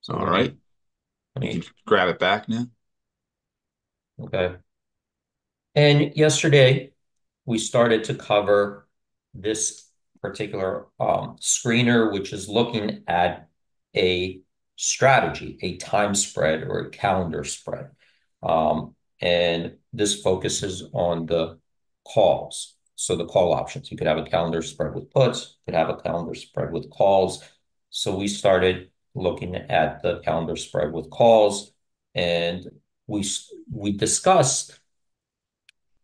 So, all Let right, me, let you can me, grab it back now. okay. And yesterday we started to cover this particular screener, which is looking at a strategy, a time spread or a calendar spread. And this focuses on the calls. So the call options, you could have a calendar spread with puts, you could have a calendar spread with calls. So we started looking at the calendar spread with calls, and we we discussed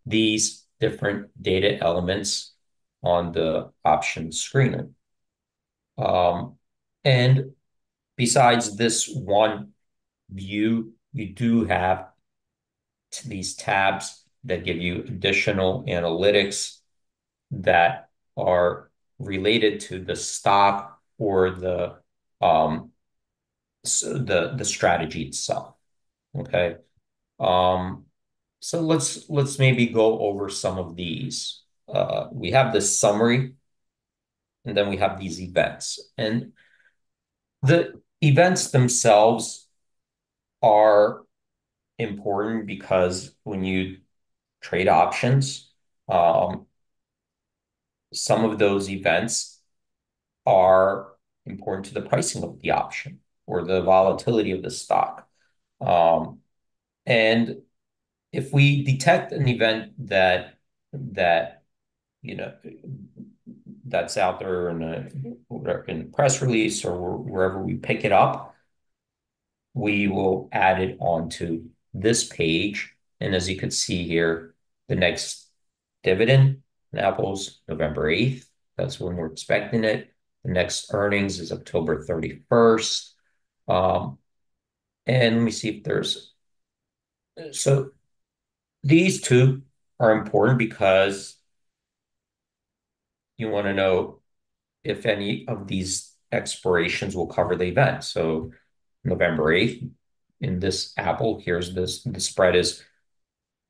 these different data elements on the option screener. Um, and besides this one view, you do have these tabs that give you additional analytics that are related to the stock or um, the strategy itself. Okay. Um, so let's maybe go over some of these. We have this summary, and then we have these events. And the events themselves are important because when you trade options, um, some of those events are important to the pricing of the option or the volatility of the stock. Um, and if we detect an event that you know that's out there in a press release or wherever we pick it up, we will add it onto this page. And as you can see here, the next dividend in Apple's November 8th. That's when we're expecting it. The next earnings is October 31st. Um, and let me see if there's so these two are important because you want to know if any of these expirations will cover the event. So November 8th in this Apple, here's this the spread is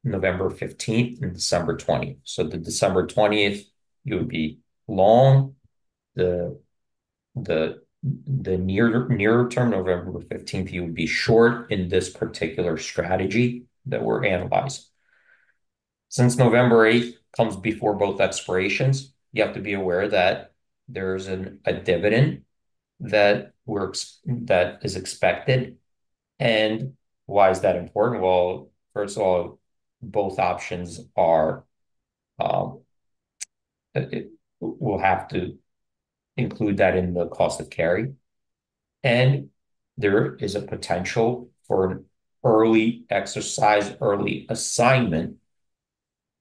November 15th and December 20th. So the December 20th, you would be long. The the nearer term, November 15th, you would be short in this particular strategy that we're analyzing. Since November 8th comes before both expirations, you have to be aware that there's a dividend that is expected. And why is that important? Well, first of all, both options are um, we'll have to include that in the cost of carry. And there is a potential for an early exercise, early assignment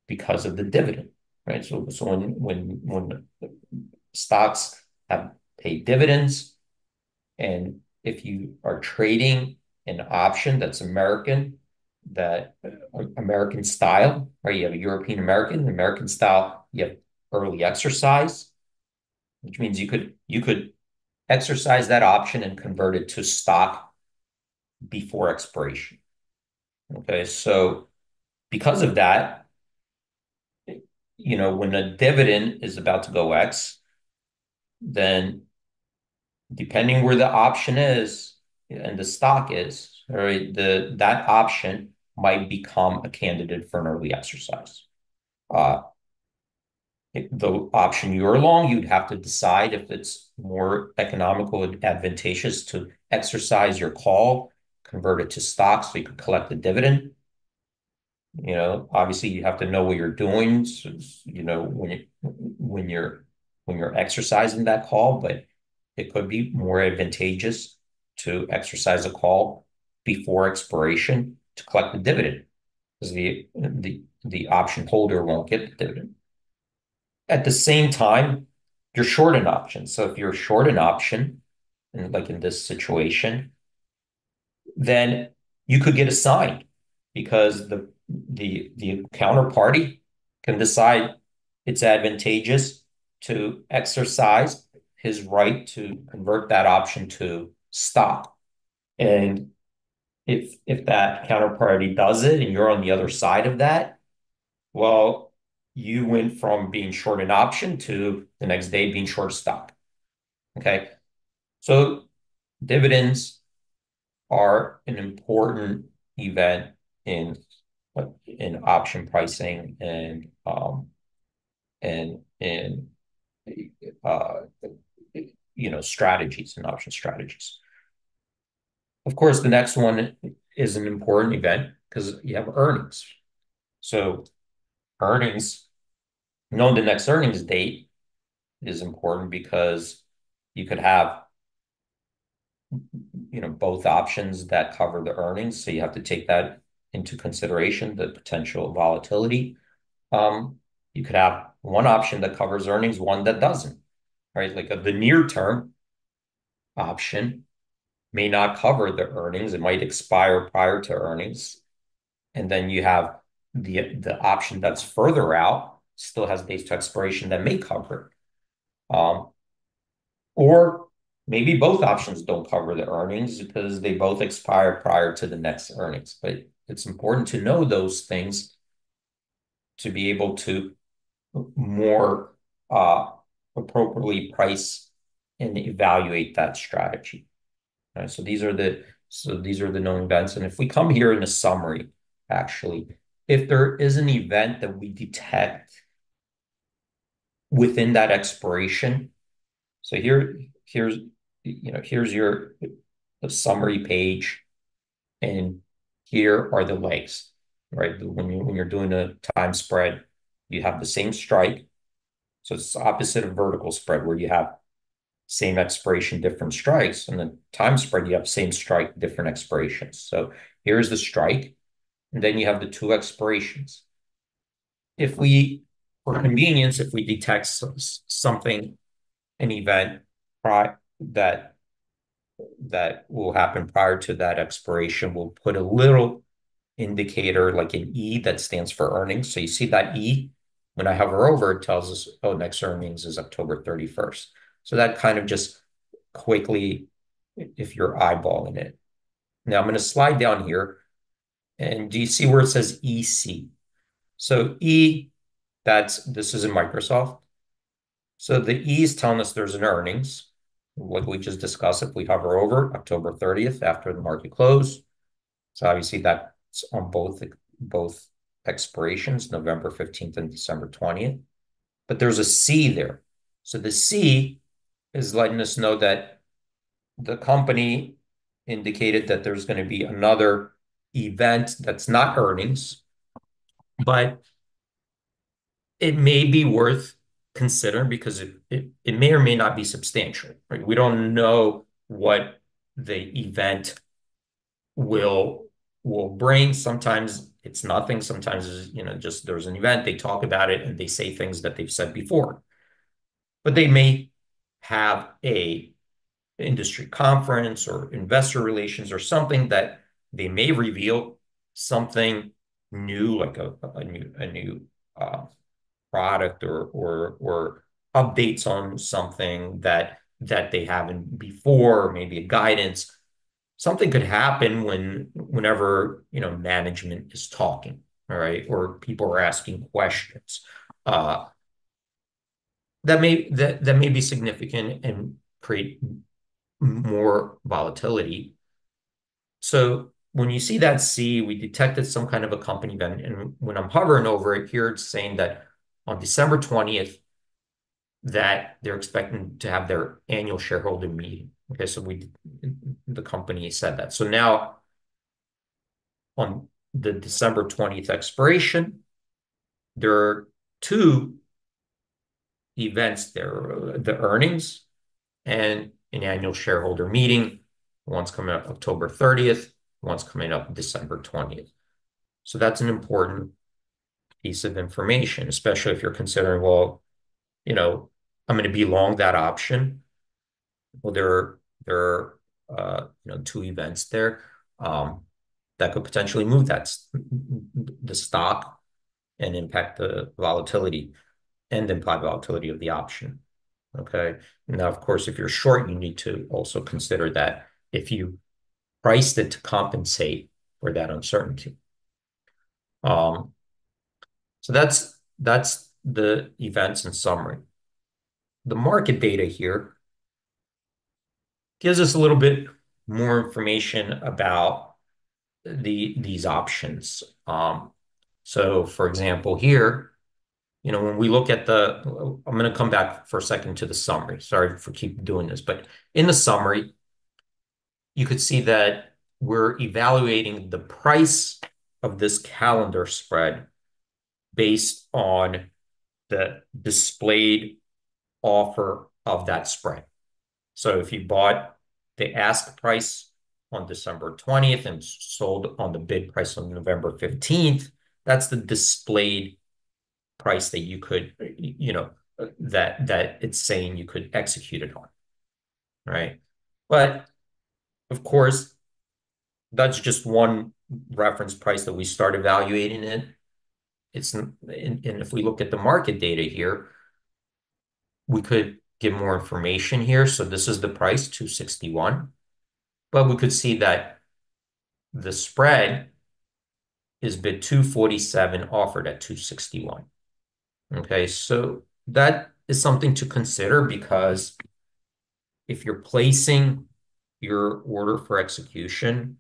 because of the dividend, right? So when stocks have paid dividends, and if you are trading an option that's American style, right? You have a American style, you have early exercise, which means you could exercise that option and convert it to stock before expiration. Okay, so because of that, when a dividend is about to go X, then depending where the option is and the stock is, right, that option might become a candidate for an early exercise. Uh, the option you're long, you'd have to decide if it's more economical and advantageous to exercise your call, convert it to stock so you can collect the dividend. Obviously you have to know what you're doing, so, when you're exercising that call, but it could be more advantageous to exercise a call before expiration to collect the dividend because the option holder won't get the dividend. At the same time, you're short an option. So if you're short an option, and like in this situation, then you could get assigned because the counterparty can decide it's advantageous to exercise his right to convert that option to stock. And if that counterparty does it and you're on the other side of that, well, you went from being short an option to the next day being short stock. Okay. So dividends are an important event in option pricing and in uh, strategies and option strategies. Of course, the next one is an important event because you have earnings. So earnings, knowing the next earnings date is important because you could have both options that cover the earnings. So you have to take that into consideration, the potential volatility. Um, you could have one option that covers earnings, one that doesn't, right? Like the near term option may not cover the earnings. It might expire prior to earnings. And then you have the option that's further out, still has dates to expiration that may cover it. Or maybe both options don't cover the earnings because they both expire prior to the next earnings. But it's important to know those things to be able to more appropriately price and evaluate that strategy. All right, so these are the known events. And if we come here in a summary, actually, if there is an event that we detect within that expiration, so here's your the summary page, and here are the legs, right? When you're doing a time spread, you have the same strike. So it's opposite of vertical spread where you have same expiration, different strikes. And then time spread, you have same strike, different expirations. So here's the strike, and then you have the two expirations. If we, for convenience, if we detect something, an event that will happen prior to that expiration, we'll put a little indicator like an E that stands for earnings. So you see that E, when I hover over, it tells us, oh, next earnings is October 31st. So that kind of just quickly, if you're eyeballing it. Now I'm going to slide down here. And do you see where it says EC? So E, this is in Microsoft. So the E is telling us there's an earnings, like we just discussed. If we hover over October 30th after the market close, so obviously that's on both expirations, November 15th and December 20th. But there's a C there. So the C is letting us know that the company indicated that there's going to be another event that's not earnings, but it may be worth considering because it may or may not be substantial, right? We don't know what the event will bring. Sometimes it's nothing. Sometimes it's, just there's an event, they talk about it and they say things that they've said before. But they may have a industry conference or investor relations or something that they may reveal something new, like a new product or updates on something that they haven't before, maybe a guidance. Something could happen whenever management is talking, all right, or people are asking questions. Uh, that may be significant and create more volatility. So when you see that C, we detected some kind of a company event. And when I'm hovering over it here, it's saying that on December 20th, that they're expecting to have their annual shareholder meeting. Okay, so the company said that. So now on the December 20th expiration, there are two events there, the earnings and an annual shareholder meeting. One's coming up October 30th, one's coming up December 20th. So that's an important piece of information, especially if you're considering, well, I'm going to be long that option. Well, there are two events there that could potentially move the stock and impact the volatility and implied volatility of the option. Okay. Now, of course, if you're short, you need to also consider that if you priced it to compensate for that uncertainty. Um, so that's the events in summary. The market data here gives us a little bit more information about these options. So for example, here, when we look at I'm going to come back for a second to the summary. Sorry for keep doing this, but in the summary, you could see that we're evaluating the price of this calendar spread based on the displayed offer of that spread. So if you bought the ask price on December 20th and sold on the bid price on November 15th, that's the displayed price that you could, that it's saying you could execute it on, right? But of course, that's just one reference price that we start evaluating it. And if we look at the market data here, we could get more information here. So this is the price, 261. But we could see that the spread is bid 247, offered at 261. Okay, so that is something to consider because if you're placing your order for execution,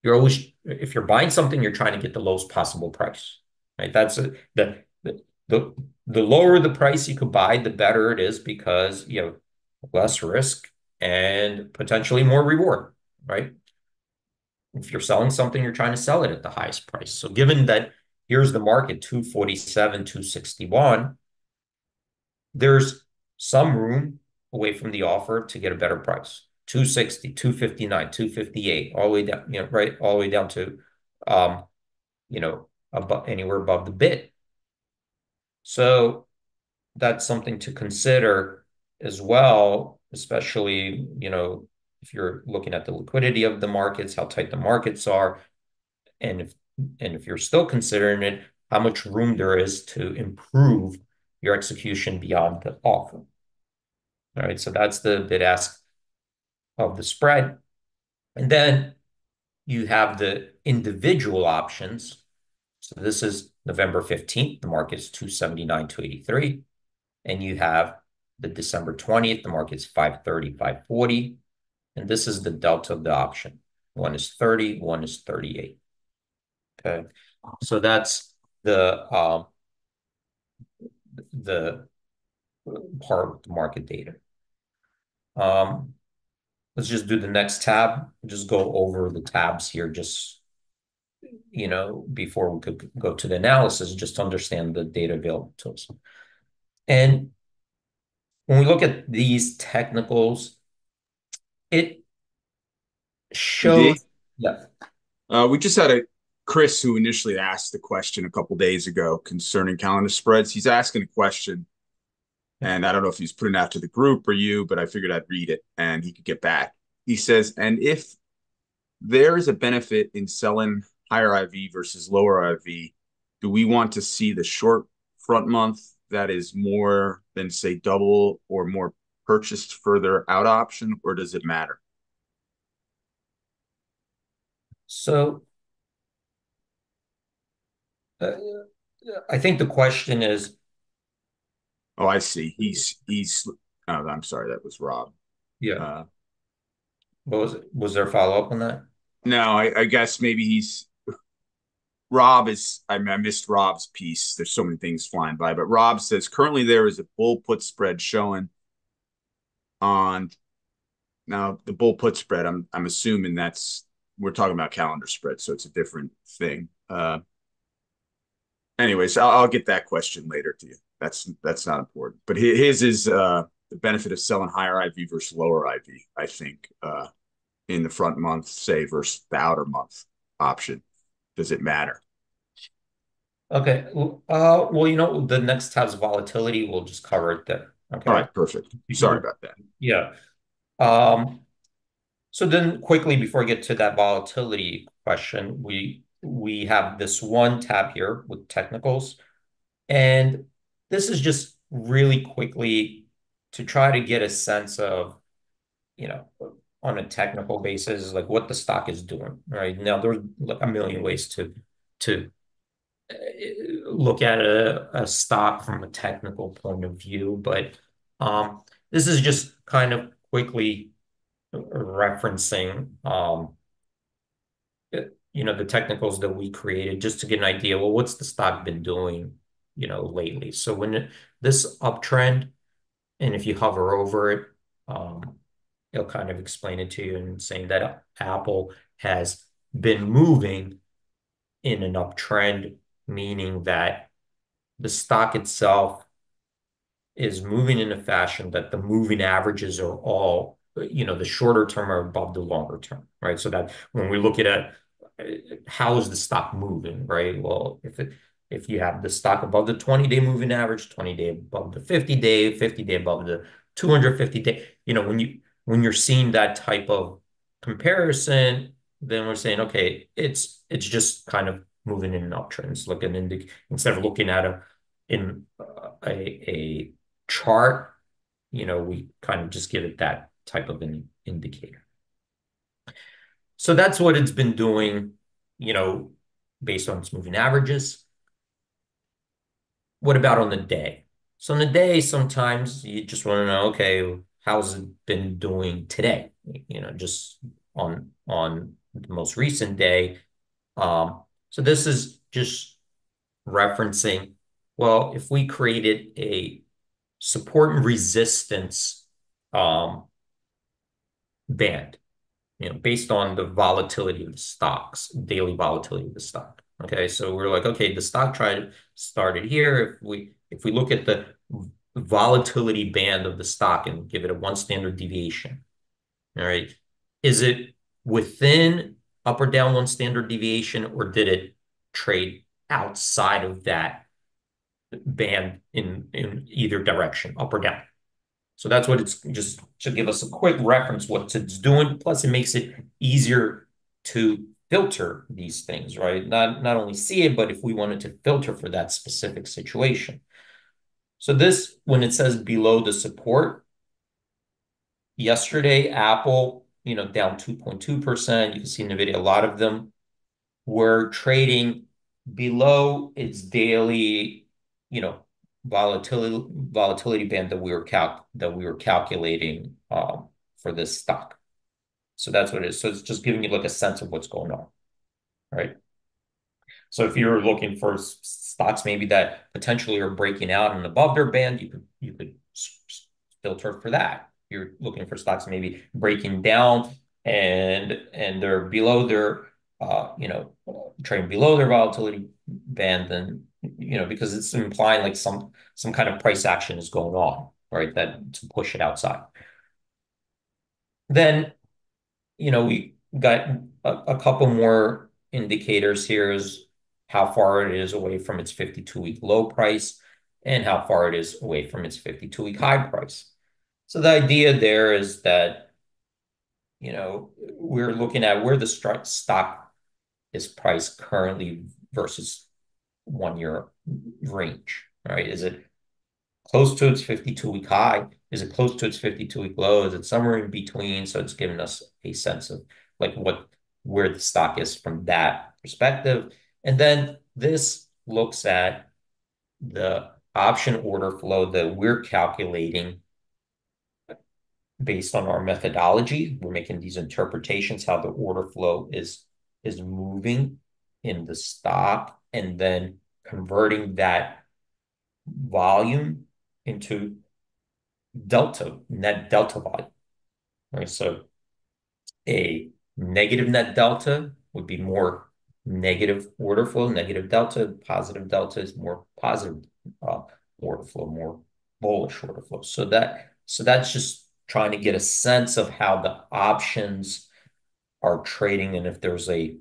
if you're buying something, you're trying to get the lowest possible price, right? The lower the price you could buy, the better it is because you have less risk and potentially more reward, right? If you're selling something, you're trying to sell it at the highest price. So given that here's the market, 247, 261, there's some room away from the offer to get a better price. 260, 259, 258, all the way down, right, all the way down to above, anywhere above the bid. So that's something to consider as well, especially, if you're looking at the liquidity of the markets, how tight the markets are, and if you're still considering it, how much room there is to improve your execution beyond the offer. All right, so that's the bid ask of the spread. And then you have the individual options. So this is November 15th, the market's 279, 283. And you have the December 20th, the market's 530, 540. And this is the delta of the option. One is 30, one is 38. Okay. So that's the part of the market data. Let's just do the next tab. Just go over the tabs here, just before we could go to the analysis, just to understand the data available to us. And when we look at these technicals, it Hey, D. shows, yeah, We just had a Chris who initially asked the question a couple days ago concerning calendar spreads. He's asking a question, and I don't know if he's putting it out to the group or you, but I figured I'd read it and he could get back. He says, and if there is a benefit in selling higher IV versus lower IV, do we want to see the short front month that is more than, say, double or more purchased further out option, or does it matter? so uh, I think the question is, Oh, I see. Oh, I'm sorry, that was Rob. yeah, Uh, was there a follow-up on that? no, I guess maybe he's Rob is. I mean, I missed Rob's piece. There's so many things flying by, but Rob says currently there is a bull put spread showing on now the bull put spread. I'm assuming that's we're talking about calendar spread, so it's a different thing. Anyways, I'll get that question later to you. That's not important. But his is the benefit of selling higher IV versus lower IV. I think in the front month, say, versus the outer month option. Does it matter? Okay. Well, the next tab's volatility. We'll just cover it there. All Okay. right, perfect. Sorry Because, about that. yeah. Um, so then quickly before I get to that volatility question, we have this one tab here with technicals. And this is just really quickly to try to get a sense of, you know, on a technical basis, like what the stock is doing, right? Now there's a million ways to look at a stock from a technical point of view, but this is just kind of quickly referencing the technicals that we created just to get an idea, well, what's the stock been doing, lately? So this uptrend, and if you hover over it, it'll kind of explain it to you and saying that Apple has been moving in an uptrend, meaning that the stock itself is moving in a fashion that the moving averages are all, the shorter term are above the longer term, right? So that when we look at it, how is the stock moving, right? Well, if you have the stock above the 20-day moving average, 20-day above the 50-day, 50-day above the 250-day, when you're seeing that type of comparison, then we're saying, okay, it's just kind of moving in an uptrend. It's looking instead of looking at a chart, we kind of just give it that type of an indicator. So that's what it's been doing, you know, based on its moving averages. What about on the day? So on the day, sometimes you just want to know, okay, how's it been doing today? Just on the most recent day. So this is just referencing, well, if we created a support and resistance band, based on the volatility of the stocks, daily volatility of the stock. Okay, so we're like, okay, the stock started here. If we look at the volatility band of the stock and give it a one standard deviation, all right, is it within up or down one standard deviation, or did it trade outside of that band in either direction, up or down? So that's what it's just to give us a quick reference what it's doing. Plus, it makes it easier to filter these things, right? Not only see it, but if we wanted to filter for that specific situation. So this, when it says below the support, yesterday, Apple, down 2.2%. You can see in the video, a lot of them were trading below its daily, volatility band that we were calculating for this stock. So that's what it is. So it's just giving you like a sense of what's going on, right? So if you're looking for stocks maybe that potentially are breaking out and above their band, you could filter for that. You're looking for stocks maybe breaking down and they're below their trading below their volatility band, then because it's implying like some kind of price action is going on, right? That to push it outside. Then we got a couple more indicators here is how far it is away from its 52-week low price and how far it is away from its 52-week high price. So the idea there is that, we're looking at where the stock is priced currently versus 1 year range, right? Is it close to its 52-week high? Is it close to its 52-week low? Is it somewhere in between? So it's giving us a sense of like where the stock is from that perspective. And then this looks at the option order flow that we're calculating based on our methodology. We're making these interpretations, how the order flow is moving in the stock, and then converting that volume into net delta volume, right? So a negative net delta would be more negative order flow, negative delta, positive delta is more positive order flow, more bullish order flow. So that's just trying to get a sense of how the options are trading and if there's a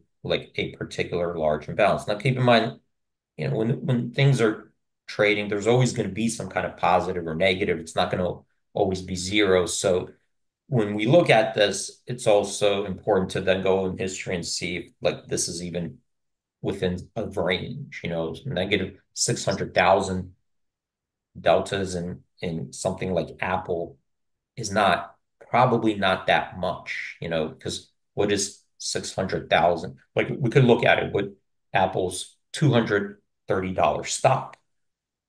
particular large imbalance. Now keep in mind, when things are trading, there's always going to be some kind of positive or negative. It's not going to always be zero. So when we look at this, it's also important to then go in history and see if this is even within a range, negative 600,000 deltas in something like Apple is probably not that much, because what is 600,000? Like we could look at it with Apple's $230 stock.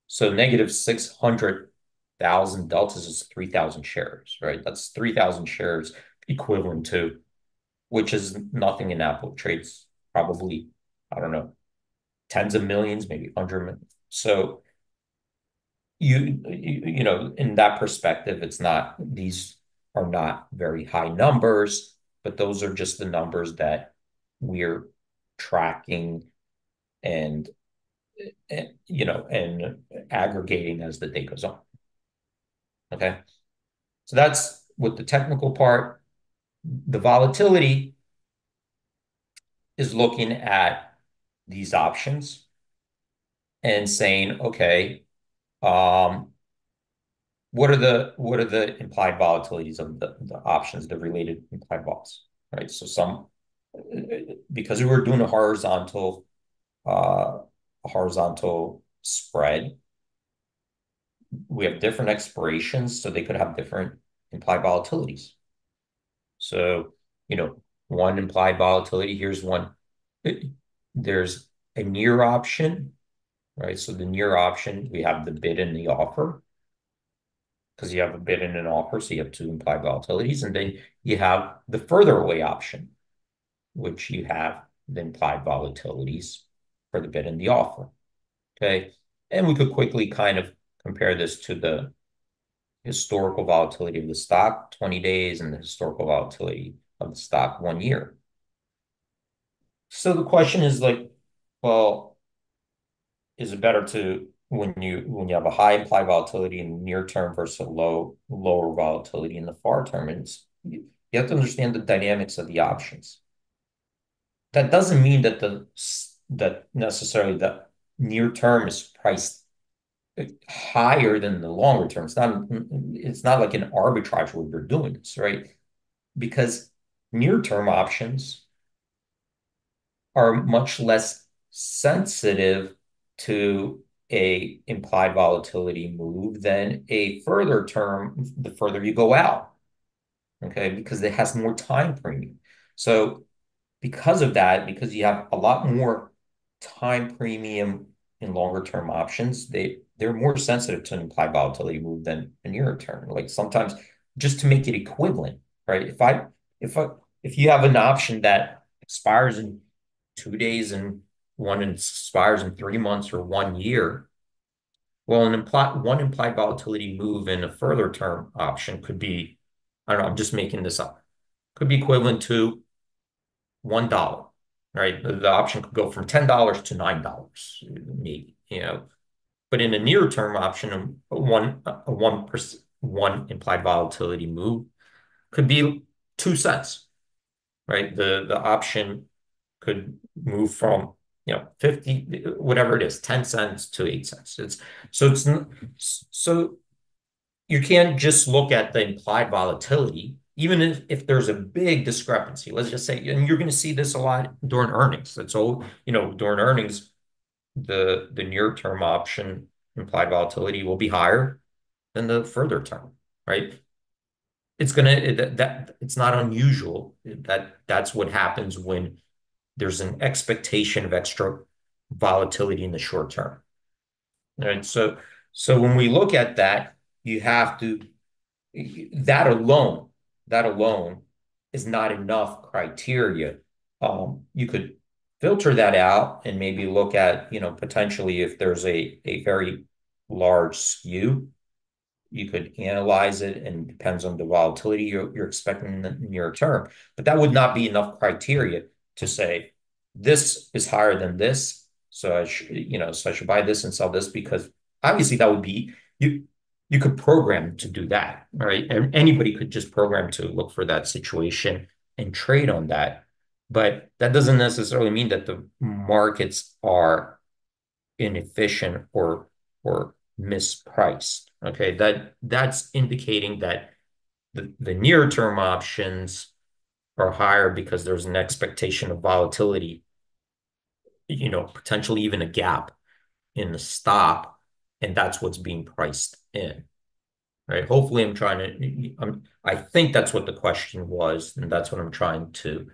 So negative 600,000 deltas is 3,000 shares, right? That's 3,000 shares equivalent to, which is nothing in Apple. It trades probably, I don't know, tens of millions, maybe 100 million. So in that perspective, it's not, these are not very high numbers, but those are just the numbers that we're tracking and, and aggregating as the day goes on. Okay. So that's with the technical part. The volatility is looking at these options and saying, okay, um, what are the implied volatilities of the options, the related implied vols, right? So because we were doing a horizontal spread, we have different expirations, so they could have different implied volatilities. So, one implied volatility, here's one. There's a near option, right? So the near option, we have the bid and the offer, because you have a bid and an offer, so you have two implied volatilities. And then you have the further away option, which you have the implied volatilities for the bid and the offer. Okay. And we could quickly kind of compare this to the historical volatility of the stock, 20 days, and the historical volatility of the stock 1 year. So the question is like, well, is it better to when you have a high implied volatility in the near term versus a lower volatility in the far term? And you have to understand the dynamics of the options. That doesn't mean that necessarily the near term is priced higher than the longer term. It's not like an arbitrage where you're doing this, right? Because near term options are much less sensitive to a implied volatility move than a further term, the further you go out, okay? Because it has more time premium. So because of that, because you have a lot more time premium in longer term options, they're more sensitive to an implied volatility move than a nearer term. Like sometimes just to make it equivalent, right? If I if you have an option that expires in 2 days and one expires in 3 months or 1 year, well, one implied volatility move in a further term option could be, I don't know, I'm just making this up, could be equivalent to $1, right? The option could go from $10 to $9, maybe, But in a near term option, one implied volatility move could be 2 cents, right? The option could move from 50, whatever it is, 10 cents to 8 cents. So you can't just look at the implied volatility, even if there's a big discrepancy. Let's just say, and you're going to see this a lot during earnings. That's all, during earnings, the near term option implied volatility will be higher than the further term, right? It's not unusual that's what happens when there's an expectation of extra volatility in the short term. Right. So when we look at that, you have to that alone, that alone is not enough criteria. You could filter that out and maybe look at, potentially if there's a very large skew, you could analyze it, and it depends on the volatility you're expecting in the near term. But that would not be enough criteria to say this is higher than this, so I should buy this and sell this, because obviously that would be you. You could program to do that, right? And anybody could just program to look for that situation and trade on that. But that doesn't necessarily mean that the markets are inefficient or mispriced. Okay, that's indicating that the near term options are higher because there's an expectation of volatility, potentially even a gap in the stop, and that's what's being priced in. Right. Hopefully I think that's what the question was, and that's what I'm trying to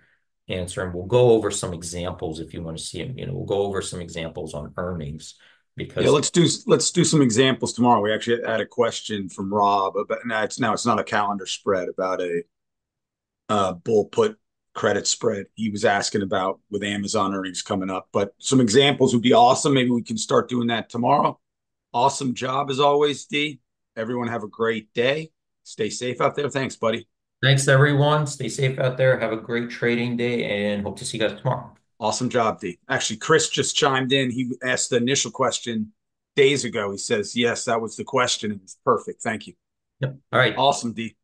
answer. And we'll go over some examples if you want to see them. We'll go over some examples on earnings Yeah, because let's do some examples tomorrow. We actually had a question from Rob about now it's not a calendar spread about bull put credit spread he was asking about with Amazon earnings coming up. But some examples would be awesome. Maybe we can start doing that tomorrow. Awesome job as always, D. Everyone have a great day. Stay safe out there. Thanks, buddy. Thanks, everyone. Stay safe out there. Have a great trading day and hope to see you guys tomorrow. Awesome job, D. Actually, Chris just chimed in. He asked the initial question days ago. He says, yes, that was the question. It was perfect. Thank you. Yep. All right. Awesome, D.